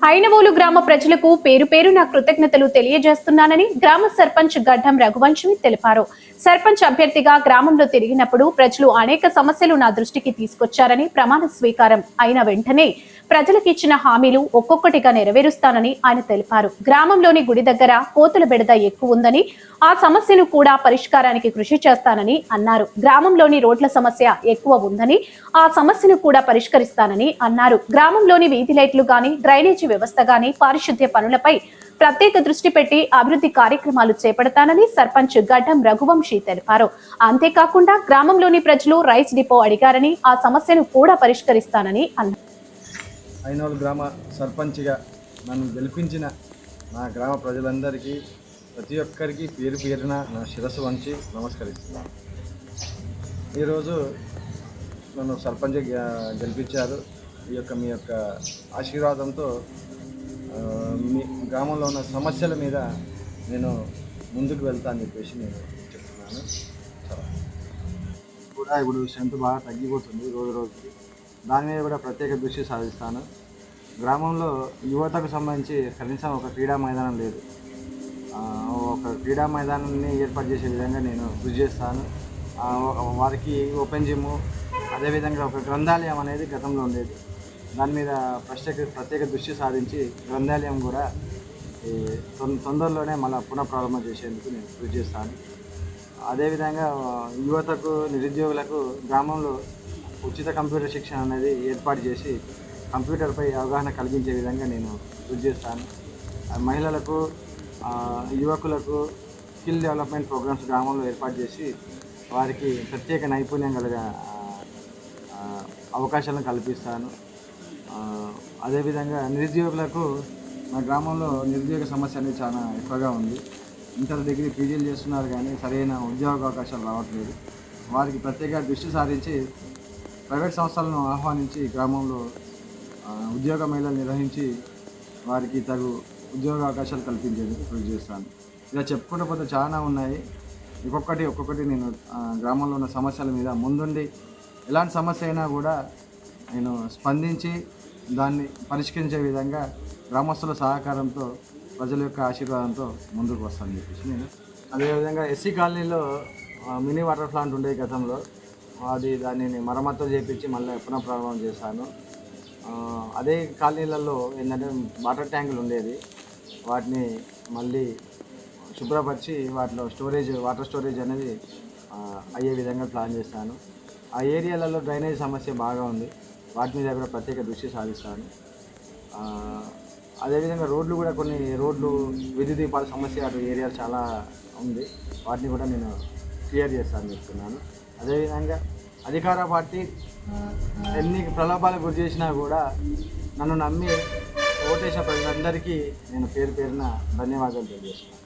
హైనవోలు గ్రామ ప్రజలకు పేరు పేరున కృతజ్ఞతలు తెలియజేస్తున్నానని గ్రామ సర్పంచ్ గడ్డం రఘువంశి తెలిపారు. సర్పంచ్ అభ్యర్థిగా గ్రామంలో తిరిగినప్పుడు ప్రజలు అనేక సమస్యలు నా దృష్టికి తీసుకొచ్చారని, ప్రమాణ స్వీకారం అయిన వెంటనే ప్రజలకు ఇచ్చిన హామీలు ఒక్కొక్కటిగా నెరవేరుస్తానని ఆయన తెలిపారు. గ్రామంలోని గుడి దగ్గర కోతుల బెడద ఎక్కువ ఉందని, ఆ సమస్యను కూడా పరిష్కారానికి కృషి చేస్తానని అన్నారు. గ్రామంలోని రోడ్ల సమస్య ఎక్కువ ఉందని, ఆ సమస్యను కూడా పరిష్కరిస్తానని అన్నారు. గ్రామంలోని వీధి లైట్లు గాని, డ్రైనేజీ వ్యవస్థ గాని, పారిశుద్ధ్య పనులపై ప్రత్యేక దృష్టి పెట్టి అభివృద్ధి కార్యక్రమాలు చేపడతానని సర్పంచ్ గడ్డం రఘువంశి తెలిపారు. అంతేకాకుండా గ్రామంలోని ప్రజలు రైస్ డిపో అడిగారని, ఆ సమస్యను కూడా పరిష్కరిస్తానని అన్నారు. హైనవోలు గ్రామ సర్పంచ్గా నన్ను గెలిపించిన నా గ్రామ ప్రజలందరికీ ప్రతి ఒక్కరికి పేరు పేరున నా శిరస్సు వంచి నమస్కరిస్తున్నాను. ఈరోజు నన్ను సర్పంచ్ గెలిపించారు. మీ యొక్క ఆశీర్వాదంతో మీ గ్రామంలో ఉన్న సమస్యల మీద నేను ముందుకు వెళ్తా అని చెప్పేసి నేను చెప్తున్నాను. కూడా ఇప్పుడు స్ట్రెంత్ బాగా తగ్గిపోతుంది రోజు రోజుకి. దాని మీద కూడా ప్రత్యేక దృష్టి సాధిస్తాను. గ్రామంలో యువతకు సంబంధించి కనీసం ఒక క్రీడా మైదానం లేదు. ఒక క్రీడా మైదానాన్ని ఏర్పాటు చేసే విధంగా నేను కృషి చేస్తాను. వారికి ఓపెన్ జిమ్, అదేవిధంగా ఒక గ్రంథాలయం అనేది గతంలో ఉండేది. దాని మీద ప్రత్యేక దృష్టి సాధించి గ్రంథాలయం కూడా తొందరలోనే మళ్ళీ పునఃప్రారంభం చేసేందుకు నేను కృషి చేస్తాను. అదేవిధంగా యువతకు, నిరుద్యోగులకు గ్రామంలో ఉచిత కంప్యూటర్ శిక్షణ అనేది ఏర్పాటు చేసి కంప్యూటర్పై అవగాహన కలిగించే విధంగా నేను కృషి చేస్తాను. మహిళలకు, యువకులకు స్కిల్ డెవలప్మెంట్ ప్రోగ్రామ్స్ గ్రామంలో ఏర్పాటు చేసి వారికి ప్రత్యేక నైపుణ్యం కలిగే అవకాశాలను కల్పిస్తాను. అదేవిధంగా నిరుద్యోగులకు, మా గ్రామంలో నిరుద్యోగ సమస్య అనేది చాలా ఎక్కువగా ఉంది. ఇంటర్, డిగ్రీ, పీజీలు చేస్తున్నారు కానీ సరైన ఉద్యోగ అవకాశాలు రావట్లేదు. వారికి ప్రత్యేక దృష్టి సారించి ప్రైవేట్ సంస్థలను ఆహ్వానించి గ్రామంలో ఉద్యోగ మేళాలు నిర్వహించి వారికి తగు ఉద్యోగ అవకాశాలు కల్పించేందుకు కృషి చేస్తాను. ఇలా చెప్పుకుంటూ పోతే చాలా ఉన్నాయి. ఒక్కొక్కటి నేను గ్రామంలో ఉన్న సమస్యల మీద ముందుండి ఎలాంటి సమస్య అయినా కూడా నేను స్పందించి దాన్ని పరిష్కరించే విధంగా గ్రామస్తుల సహకారంతో, ప్రజల యొక్క ఆశీర్వాదంతో ముందుకు వస్తానని చెప్పేసి నేను. అదేవిధంగా ఎస్సీ కాలనీలో మినీ వాటర్ ప్లాంట్ ఉండే గతంలో, దాన్ని మరమ్మతులు చేయించి మళ్ళీ పునఃప్రారంభం చేశాను. అదే కాలనీలలో ఏంటంటే వాటర్ ట్యాంకులు ఉండేది. వాటిని మళ్ళీ శుభ్రపరిచి వాటిలో వాటర్ స్టోరేజ్ అనేది అయ్యే విధంగా ప్లాన్ చేశాను. ఆ ఏరియాలలో డ్రైనేజ్ సమస్య బాగా ఉంది. వాటి మీద కూడా ప్రత్యేక దృష్టి సాధిస్తాను. అదేవిధంగా కొన్ని రోడ్లు, విద్యుత్ దీపాల సమస్య అటు ఏరియా చాలా ఉంది. వాటిని కూడా నేను క్లియర్ చేస్తానని చెప్తున్నాను. అదేవిధంగా అధికార పార్టీ ఎన్ని ప్రలోభాలకు గురి చేసినా కూడా నన్ను నమ్మి ఓటేసిన ప్రజలందరికీ నేను పేరు పేరున ధన్యవాదాలు తెలియజేస్తున్నాను.